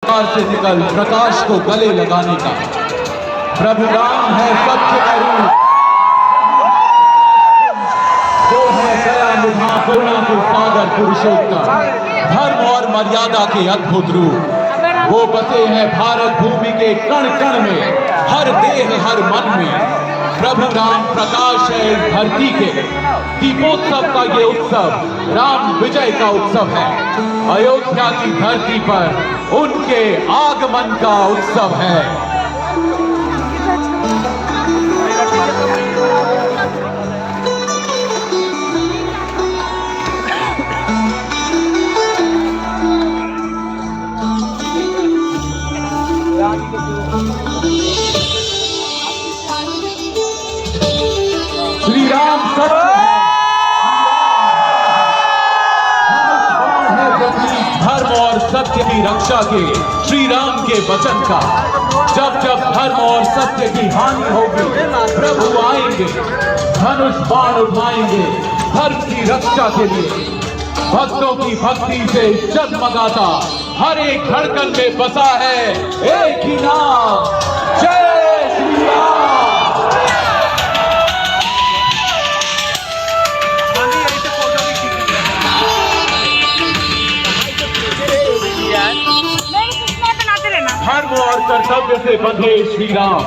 से निकल प्रकाश को गले लगाने का। प्रभु राम है सत्य का रूप, वो है दया करुणा के सागर पुरुषोत्तम, धर्म और मर्यादा के अद्भुत रूप। वो बसे हैं भारत भूमि के कण कण में, हर देह हर मन में। प्रभु राम प्रकाश है इस धरती के। दीपोत्सव का ये उत्सव राम विजय का उत्सव है। अयोध्या की धरती पर उनके आगमन का उत्सव है। श्री राम सत्य है, धर्म और सत्य की रक्षा के श्री राम के वचन का। जब जब धर्म और सत्य की हानि होगी, प्रभु आएंगे, धनुष बाण उठाएंगे धर्म की रक्षा के लिए। भक्तों की भक्ति से जगमगाता हर एक धड़कन में बसा है एक ही नाम, जय श्री राम। धर्म और कर्तव्य से बंधे श्री राम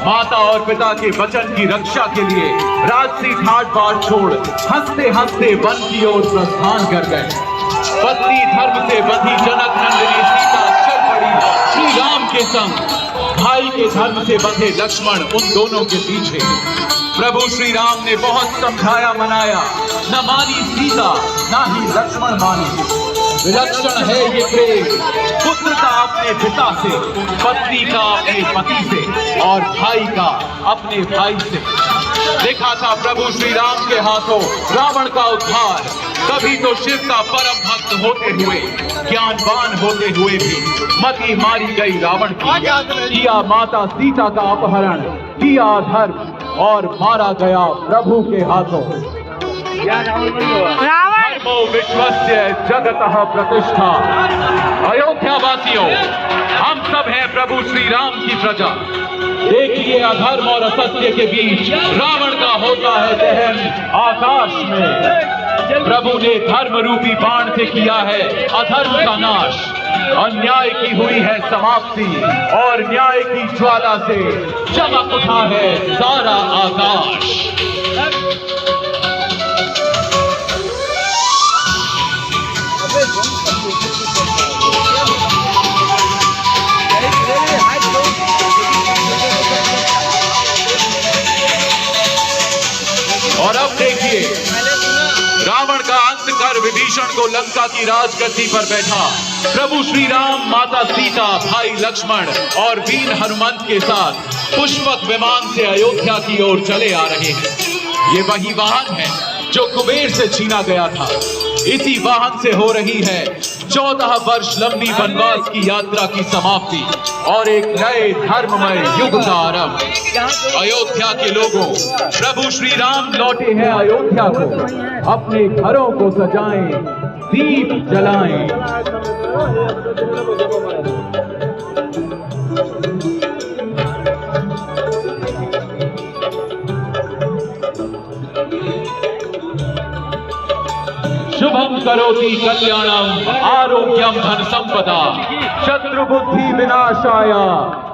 माता और पिता के वचन की रक्षा के लिए राजसी ठाट बाट छोड़ हंसते हंसते वन की ओर प्रस्थान कर गए। पत्नी धर्म से बंधी जनक नंदिनी सीता चल पड़ी श्री राम के संग। भाई के धर्म से बंधे लक्ष्मण उन दोनों के पीछे। प्रभु श्री राम ने बहुत समझाया मनाया, न मानी सीता ना ही लक्ष्मण मानी। विलक्षण है ये प्रेम, पुत्र का अपने पिता से, पत्नी का अपने पति से और भाई का अपने भाई से। देखा था प्रभु श्री राम के हाथों रावण का उद्धार। कभी तो शिव का परम भक्त होते हुए, ज्ञानवान होते हुए भी मति मारी गई रावण की। किया माता सीता का अपहरण, किया धर्म और मारा गया प्रभु के हाथों। धर्मो विश्वस्य जगतः प्रतिष्ठा। अयोध्या वासियों, हम सब हैं प्रभु श्री राम की प्रजा। देखिए अधर्म और असत्य के बीच रावण का होता है दहन आकाश में। प्रभु ने धर्म रूपी बाण से किया है अधर्म का नाश। अन्याय की हुई है समाप्ति और न्याय की ज्वाला से चमक उठा है सारा आकाश। और अब देखिए रावण का अंत कर विभीषण को लंका की राजगद्दी पर बैठा प्रभु श्री राम, माता सीता, भाई लक्ष्मण और वीर हनुमंत के साथ पुष्पक विमान से अयोध्या की ओर चले आ रहे हैं। ये वही वाहन है जो कुबेर से छीना गया था। इसी वाहन से हो रही है 14 वर्ष लंबी वनवास की यात्रा की समाप्ति और एक नए धर्ममय युग का आरंभ। अयोध्या के लोगों, प्रभु श्री राम लौटे हैं अयोध्या को। अपने घरों को सजाएं, दीप जलाएं। शुभम करोति कल्याणम आरोग्यम धन संपदा शत्रु बुद्धि विनाशाय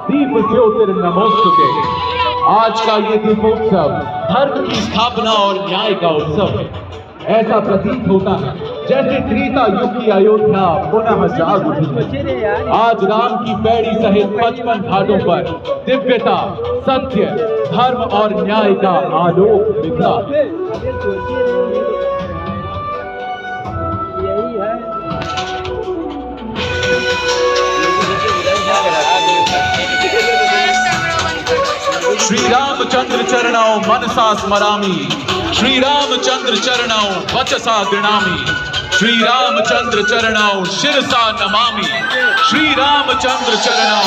दीप ज्योतिर्नमोस्तुते। आज का ये दीपोत्सव धर्म की स्थापना और न्याय का उत्सव है। ऐसा प्रतीत होता है जैसे त्रेता युग की अयोध्या पुनः जाग उठी। आज राम की पैड़ी सहित 55 घाटों पर दिव्यता, सत्य, धर्म और न्याय का आलोक दिखा। श्री रामचंद्र चरणौ मनसा स्मरामि, श्री रामचंद्र चरणौ वचसा गृणामि, श्री रामचंद्र चरणौ शिरसा नमामि, श्री रामचंद्र चरणौ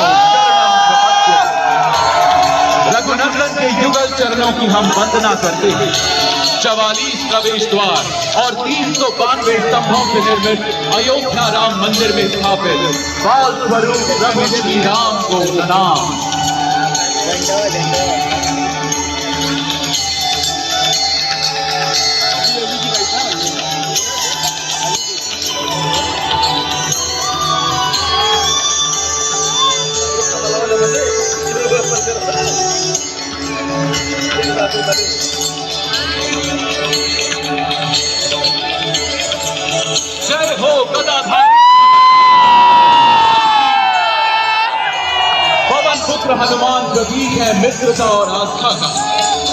रघुनंदन के युगल चरणों की हम वंदना करते हैं। 44 प्रवेश द्वार और 392 स्तंभों से निर्मित अयोध्या राम मंदिर में स्थापित बाल स्वरूप प्रभु श्री राम को प्रणाम। जय हो गदाधारी पवन पुत्र हनुमान प्रतीक है मित्रता और आस्था का।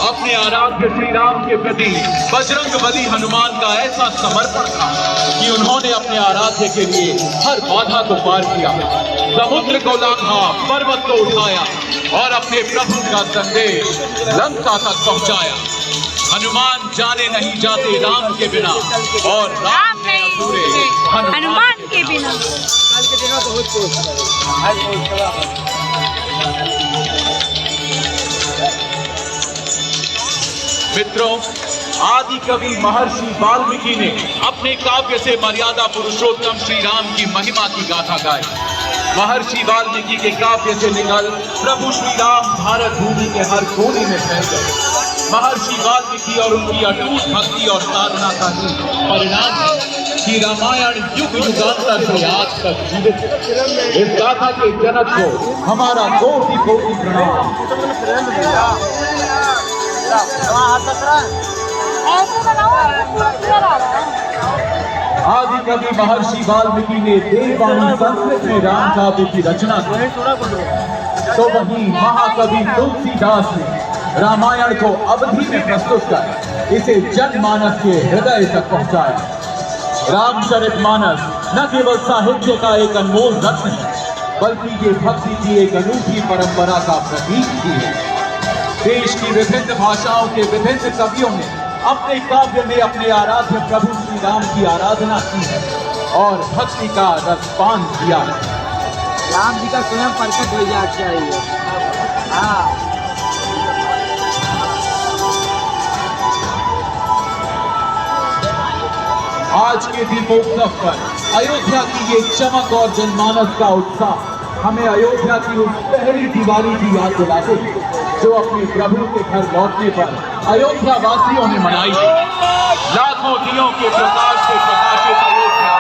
अपने आराध्य श्री राम के प्रति बजरंगबली हनुमान का ऐसा समर्पण था कि उन्होंने अपने आराध्य के लिए हर बाधा को पार किया, समुद्र को लांघा, पर्वत को उठाया और अपने प्रभु का संदेश लंका तक पहुंचाया। हनुमान जाने नहीं जाते राम के बिना और राम ने अधूरे हनुमान के बिना। मित्रों, आदि कवि महर्षि वाल्मीकि ने अपने काव्य से मर्यादा पुरुषोत्तम श्री राम की महिमा की गाथा गाई। महर्षि वाल्मीकि के काव्य से निकल प्रभु श्री राम भारत भूमि के हर कोने में फैल गए। महर्षि वाल्मीकि और उनकी अटूट भक्ति और साधना का ही परिणाम है कि रामायण युग युगांतर से आज तक जीवित है। इस गाथा के जनक को हमारा कोटि कोटि प्रणाम। आदि कवि महर्षि वाल्मीकि ने देववाणी संस्कृत में राम काव्य की रचना की, तो वहीं महाकवि तुलसीदास ने रामायण को अवधि में प्रस्तुत कर इसे जनमानस के हृदय तक पहुंचाया। रामचरितमानस न केवल साहित्य का एक अनमोल रत्न है, बल्कि ये भक्ति की एक अनूठी परंपरा का प्रतीक भी है। देश की विभिन्न भाषाओं के विभिन्न कवियों ने अपने काव्य में अपने आराध्य प्रभु श्री राम की आराधना की है और भक्ति का रसपान किया है। राम जी का स्वयं प्रकट हो जाना चाहिए। हाँ, आज के दीपोत्सव पर अयोध्या की ये चमक और जनमानस का उत्साह हमें अयोध्या की उस पहली दिवाली की याद दिलाते हैं जो अपने प्रभु के घर लौटने पर अयोध्या वासियों ने मनाई थी। लाखों दियों के प्रकाश से प्रकाशित अयोध्या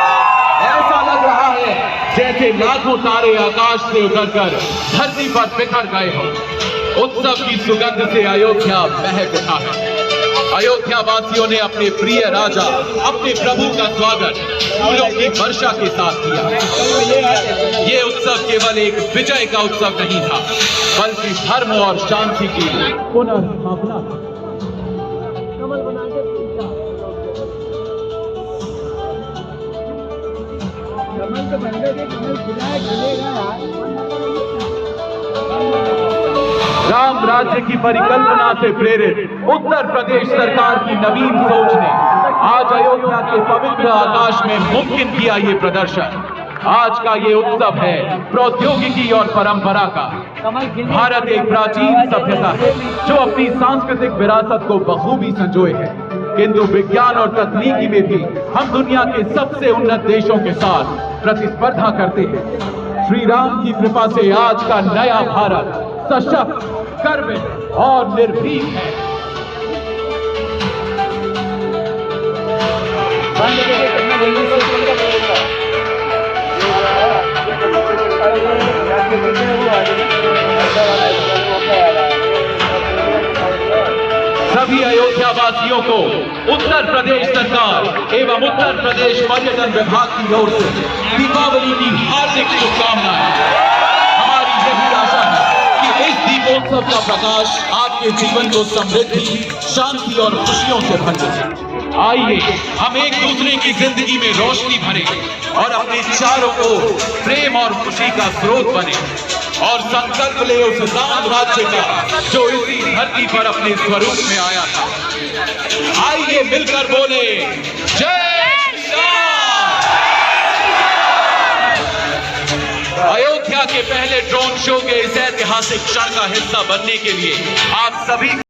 ऐसा लग रहा है जैसे लाखों तारे आकाश से उतरकर धरती पर बिखर गए हो। उत्सव की सुगंध से अयोध्या महक उठा है। अयोध्या वासियों ने अपने प्रिय राजा अपने प्रभु का स्वागत फूलों की वर्षा के साथ किया। ये उत्सव केवल एक विजय का उत्सव नहीं था, बल्कि धर्म और शांति की पुनर्स्थापना था। राम राज्य की परिकल्पना से प्रेरित उत्तर प्रदेश सरकार की नवीन सोच ने आज अयोध्या के पवित्र आकाश में मुमकिन किया ये प्रदर्शन। आज का ये उत्सव है प्रौद्योगिकी और परंपरा का। भारत एक प्राचीन सभ्यता है जो अपनी सांस्कृतिक विरासत को बखूबी संजोए है, किंतु विज्ञान और तकनीकी में भी हम दुनिया के सबसे उन्नत देशों के साथ प्रतिस्पर्धा करते हैं। श्री राम की कृपा से आज का नया भारत सशक्त, गर्वित और निर्भीक है। सभी अयोध्या वासियों को उत्तर प्रदेश सरकार एवं उत्तर प्रदेश पर्यटन विभाग की ओर से दीपावली की हार्दिक शुभकामनाएं। हमारी यही आशा है कि इस दीपोत्सव का प्रकाश आपके जीवन को समृद्धि, शांति और खुशियों से भर दे। आइए हम एक दूसरे की जिंदगी में रोशनी भरें और अपने चारों ओर प्रेम और खुशी का स्रोत बने और संकल्प ले उस राम राज्य का जो इसी धरती पर अपने स्वरूप में आया था। आइए मिलकर बोले जय श्री राम। अयोध्या के पहले ड्रोन शो के इस ऐतिहासिक क्षण का हिस्सा बनने के लिए आप सभी